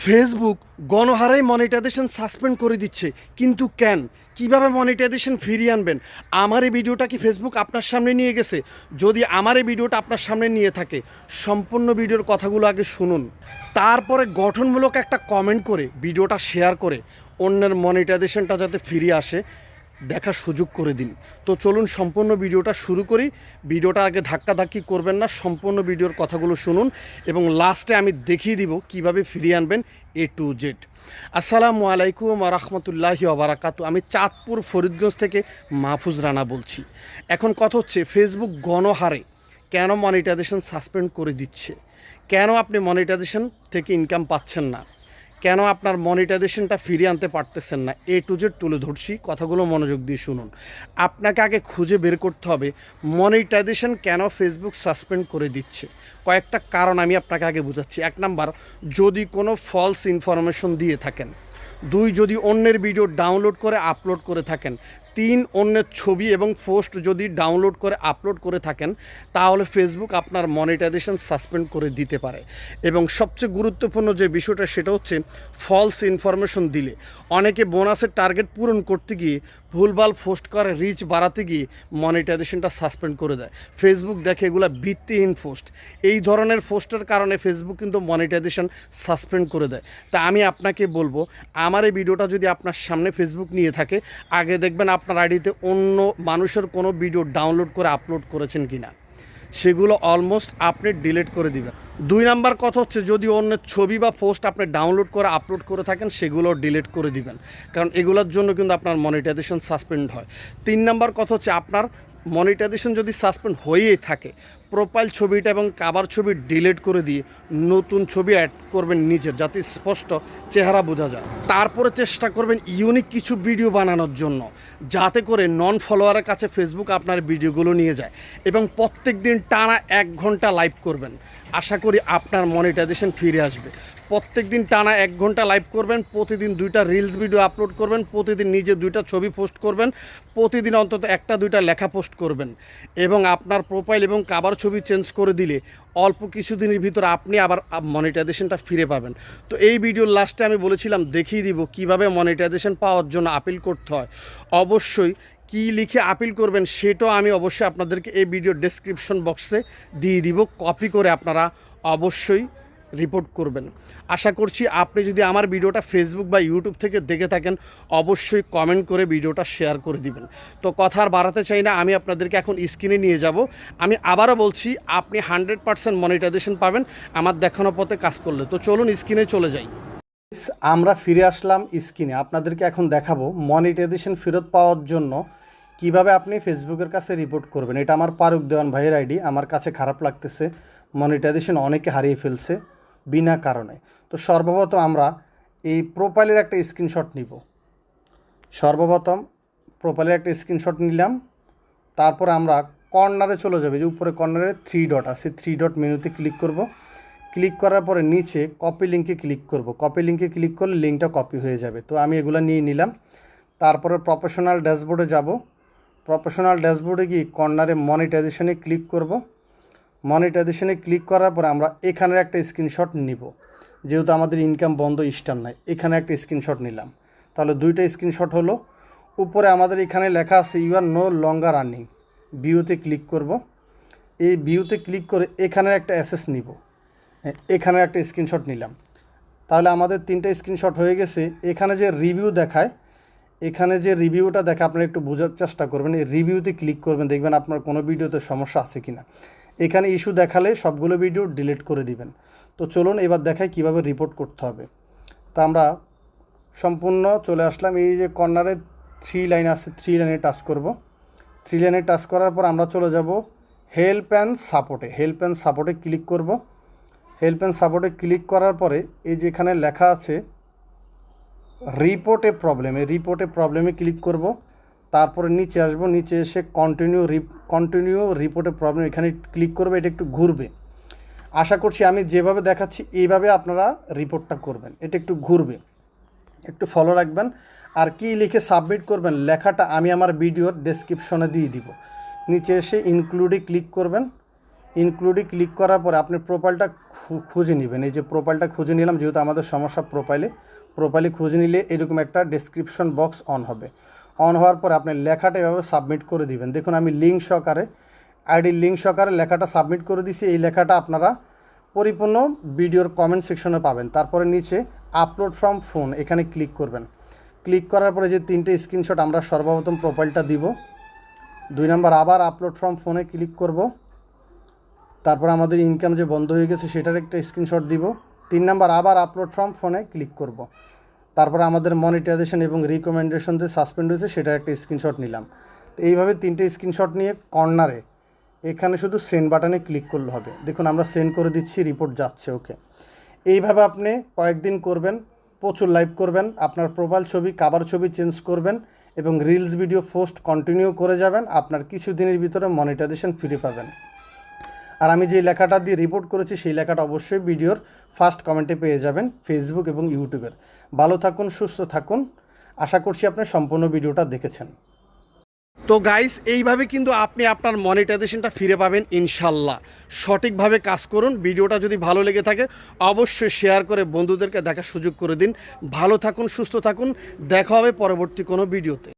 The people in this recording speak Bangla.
ফেসবুক গণহারেই মনিটাইজেশন সাসপেন্ড করে দিচ্ছে, কিন্তু কেন? কিভাবে মনিটাইজেশন ফিরিয়ে আনবেন? আমার এই ভিডিওটা কি ফেসবুক আপনার সামনে নিয়ে গেছে? যদি আমার এই ভিডিওটা আপনার সামনে নিয়ে থাকে, সম্পূর্ণ ভিডিওর কথাগুলো আগে শুনুন, তারপরে গঠনমূলক একটা কমেন্ট করে ভিডিওটা শেয়ার করে অন্যের মনিটাইজেশনটা যাতে ফিরিয়ে আসে দেখার সুযোগ করে দিন। তো চলুন সম্পূর্ণ ভিডিওটা শুরু করি। ভিডিওটা আগে ধাক্কাধাক্কি করবেন না, সম্পূর্ণ ভিডিওর কথাগুলো শুনুন এবং লাস্টে আমি দেখিয়ে দিব কিভাবে ফিরিয়ে আনবেন এ টু জেড। আসসালামু আলাইকুম রহমতুল্লাহি ওবারাকাতু। আমি চাঁদপুর ফরিদগঞ্জ থেকে মাহফুজ রানা বলছি। এখন কথা হচ্ছে, ফেসবুক গণহারে কেন মনিটাইজেশন সাসপেন্ড করে দিচ্ছে, কেন আপনি মনিটাইজেশন থেকে ইনকাম পাচ্ছেন না, কেন আপনার মনিটাইজেশনটা ফিরিয়ে আনতে পারতেছেন না, এ টু জেড তুলে ধরছি, কথাগুলো মনোযোগ দিয়ে শুনুন। আপনাকে আগে খুঁজে বের করতে হবে মনিটাইজেশন কেন ফেসবুক সাসপেন্ড করে দিচ্ছে। কয়েকটা কারণ আমি আপনাকে আগে বোঝাচ্ছি। এক নাম্বার, যদি কোনো ফলস ইনফরমেশন দিয়ে থাকেন। দুই, যদি অন্যের ভিডিও ডাউনলোড করে আপলোড করে থাকেন। তিন, অন্যের ছবি এবং পোস্ট যদি ডাউনলোড করে আপলোড করে থাকেন, তাহলে ফেসবুক আপনার মনিটাইজেশন সাসপেন্ড করে দিতে পারে। এবং সবচেয়ে গুরুত্বপূর্ণ যে বিষয়টা, সেটা হচ্ছে ফলস ইনফরমেশন দিলে। অনেকে বোনাসের টার্গেট পূরণ করতে গিয়ে ভুলভাল পোস্ট করে রিচ বাড়াতে গিয়ে মনিটাইজেশনটা সাসপেন্ড করে দেয়। ফেসবুক দেখে এগুলো ভিত্তিহীন পোস্ট। এই ধরনের পোস্টের কারণে ফেসবুক কিন্তু মনিটাইজেশন সাসপেন্ড করে দেয়। তা আমি আপনাকে বলবো, আমার এই ভিডিওটা যদি আপনার সামনে ফেসবুক নিয়ে থাকে, আগে দেখবেন আপনার আইডিতে অন্য মানুষের কোনো ভিডিও ডাউনলোড করে আপলোড করেছেন কি না, সেগুলো অলমোস্ট আপনি ডিলিট করে দিবেন। দুই নাম্বার কথা হচ্ছে, যদি অন্যের ছবি বা পোস্ট আপনি ডাউনলোড করে আপলোড করে থাকেন, সেগুলো ডিলিট করে দিবেন, কারণ এগুলোর জন্য কিন্তু আপনার মনিটাইজেশন সাসপেন্ড হয়। তিন নাম্বার কথা হচ্ছে, আপনার মনিটাইজেশন যদি সাসপেন্ড হয়েই থাকে, প্রোফাইল ছবিটা এবং কাভার ছবি ডিলিট করে দিয়ে নতুন ছবি অ্যাড করবেন নিজের, যাতে স্পষ্ট চেহারা বোঝা যায়। তারপরে চেষ্টা করবেন ইউনিক কিছু ভিডিও বানানোর জন্য, যাতে করে নন ফলোয়ারের কাছে ফেসবুক আপনার ভিডিওগুলো নিয়ে যায়। এবং প্রত্যেক দিন টানা 1 ঘন্টা লাইভ করবেন, আশা করি আপনার মনিটাইজেশন ফিরে আসবে। প্রত্যেক দিন টানা 1 ঘন্টা লাইভ করবেন, প্রতিদিন 2টা রিলস ভিডিও আপলোড করবেন, প্রতিদিন নিজে 2টা ছবি পোস্ট করবেন, প্রতিদিন অন্তত 1টা 2টা লেখা পোস্ট করবেন। এবং আপনার প্রোফাইল এবং কাভার ছবি চেঞ্জ করে দিলে অল্প কিছুদিনের ভিতর আপনি আবার মনিটাইজেশনটা ফিরে পাবেন। তো এই ভিডিওর লাস্টে আমি বলেছিলাম দেখিয়ে দিব কিভাবে মনিটাইজেশন পাওয়ার জন্য আপিল করতে হয়। অবশ্যই কী লিখে আপিল করবেন সেটাও আমি অবশ্যই আপনাদেরকে এই ভিডিওর ডেসক্রিপশন বক্সে দিয়ে দিব, কপি করে আপনারা অবশ্যই রিপোর্ট করবেন। আশা করছি আপনি যদি আমার ভিডিওটা ফেসবুক বা ইউটিউব থেকে দেখে থাকেন, অবশ্যই কমেন্ট করে ভিডিওটা শেয়ার করে দিবেন। তো কথা আর বাড়াতে চাই না, আমি আপনাদেরকে এখন স্ক্রিনে নিয়ে যাব। আমি আবারও বলছি, আপনি 100% মনিটাইজেশন পাবেন আমার দেখানো পথে কাজ করলে। তো চলুন স্ক্রিনে চলে যাই। আমরা ফিরে আসলাম স্ক্রিনে। আপনাদেরকে এখন দেখাবো মনিটাইজেশন ফেরত পাওয়ার জন্য কিভাবে আপনি ফেসবুকের কাছে রিপোর্ট করবেন। এটা আমার ফারুক দেওয়ান ভাইয়ের আইডি। আমার কাছে খারাপ লাগতেছে, মনিটাইজেশন অনেকে হারিয়ে ফেলছে বিনা কারণে। তো সর্বপ্রথম আমরা এই প্রোফাইলের একটা স্ক্রিনশট নিব। সর্বপ্রথম প্রোফাইলের একটা স্ক্রিনশট নিলাম। তারপর আমরা কর্নারে চলে যাবে, যে উপরে কর্নারে 3 ডট আছে, 3 ডট মেনুতে ক্লিক করব। ক্লিক করার পরে নিচে কপি লিঙ্কে ক্লিক করব। কপি লিঙ্কে ক্লিক করলে লিঙ্কটা কপি হয়ে যাবে। তো আমি এগুলো নিয়ে নিলাম। তারপরে প্রফেশনাল ড্যাশবোর্ডে যাব। প্রফেশনাল ড্যাশবোর্ডে গিয়ে কর্নারে মনিটাইজেশনে ক্লিক করব। মনিটাইজেশনে ক্লিক করার পরে আমরা এখানের একটা স্ক্রিনশট নিব। যেহেতু আমাদের ইনকাম বন্ধ স্টার নাই, এখানে একটা স্ক্রিনশট নিলাম। তাহলে 2টা স্ক্রিনশট হলো। উপরে আমাদের এখানে লেখা আছে you are no longer earning. ভিউতে ক্লিক করব। এই ভিউতে ক্লিক করে এখানের একটা অ্যাসেস নিব। এখানের একটা স্ক্রিনশট নিলাম। তাহলে আমাদের 3টা স্ক্রিনশট হয়ে গেছে। এখানে যে রিভিউ দেখায়, এখানে যে রিভিউটা দেখে আপনারা একটু বোঝার চেষ্টা করবেন। এই রিভিউতে ক্লিক করবেন, দেখবেন আপনার কোনো ভিডিওতে সমস্যা আছে কিনা। এখানে ইস্যু দেখালে সবগুলো ভিডিও ডিলিট করে দিবেন। তো চলুন এবার দেখাই কিভাবে রিপোর্ট করতে হবে। তা আমরা সম্পূর্ণ চলে আসলাম। এই যে কর্নারে 3 লাইন আছে, 3 লাইনে টাচ করব। 3 লাইনে টাচ করার পর আমরা চলে যাব হেল্প অ্যান্ড সাপোর্টে। হেল্প অ্যান্ড সাপোর্টে ক্লিক করব। হেল্প অ্যান্ড সাপোর্টে ক্লিক করার পরে এই যে এখানে লেখা আছে রিপোর্টে প্রবলেম, এই রিপোর্টে প্রবলেমে ক্লিক করব। তারপরে নিচে আসবো, নিচে এসে কন্টিনিউ রিপোর্টে প্রবলেম, এখানে ক্লিক করবে। এটা একটু ঘুরবে। আশা করছি আমি যেভাবে দেখাচ্ছি এইভাবে আপনারা রিপোর্টটা করবেন। এটা একটু ঘুরবে, একটু ফলো রাখবেন। আর কি লিখে সাবমিট করবেন লেখাটা আমি আমার ভিডিওর ডেসক্রিপশনে দিয়ে দিব। নিচে এসে ইনক্লুডে ক্লিক করবেন। ইনক্লুডে ক্লিক করার পরে আপনি প্রোফাইলটা খুঁজে নেবেন। এই যে প্রোফাইলটা খুঁজে নিলাম, যেহেতু আমাদের সমস্যা প্রোফাইলে খুঁজে নিলে এরকম একটা ডেসক্রিপশন বক্স অন হবে। অন হওয়ার পরে আপনি লেখাটা এভাবে সাবমিট করে দিবেন। দেখুন আমি লিঙ্ক সহকারে আইডির লিঙ্ক সহকারে লেখাটা সাবমিট করে দিছি। এই লেখাটা আপনারা পরিপূর্ণ ভিডিওর কমেন্ট সেকশনে পাবেন। তারপরে নিচে আপলোড ফ্রম ফোন এখানে ক্লিক করবেন। ক্লিক করার পরে যে 3টে স্ক্রিনশট আমরা সর্বপ্রথম প্রোফাইলটা দিব। 2 নাম্বার আবার আপলোড ফ্রম ফোনে ক্লিক করব। তারপর আমাদের ইনকাম যে বন্ধ হয়ে গেছে সেটার একটা স্ক্রিনশট দিব। 3 নাম্বার আবার আপলোড ফ্রম ফোনে ক্লিক করব। তারপরে আমাদের মনিটাইজেশন এবং রিকমেন্ডেশন যে সাসপেন্ড হয়েছে সেটার একটা স্ক্রিনশট নিলাম। তো এইভাবে 3টে স্ক্রিনশট নিয়ে কর্নারে এখানে শুধু সেন্ড বাটনে ক্লিক করলে হবে। দেখুন আমরা সেন্ড করে দিচ্ছি, রিপোর্ট যাচ্ছে। ওকে, এইভাবে আপনি কয়েকদিন করবেন, প্রচুর লাইভ করবেন, আপনার প্রোফাইল ছবি কাভার ছবি চেঞ্জ করবেন এবং রিলস ভিডিও পোস্ট কন্টিনিউ করে যাবেন। আপনার কিছু দিনের ভিতরে মনিটাইজেশন ফিরে পাবেন। আর আমি যে লেখাটা দিয়ে রিপোর্ট করেছি সেই লেখাটা অবশ্যই ভিডিওর ফার্স্ট কমেন্টে পেয়ে যাবেন ফেসবুক এবং ইউটিউবের। ভালো থাকুন, সুস্থ থাকুন। আশা করছি আপনি সম্পূর্ণ ভিডিওটা দেখেছেন। তো গাইস, এইভাবে কিন্তু আপনি আপনার মনিটাইজেশনটা ফিরে পাবেন ইনশাল্লাহ। সঠিকভাবে কাজ করুন। ভিডিওটা যদি ভালো লেগে থাকে অবশ্যই শেয়ার করে বন্ধুদেরকে দেখার সুযোগ করে দিন। ভালো থাকুন, সুস্থ থাকুন। দেখা হবে পরবর্তী কোনো ভিডিওতে।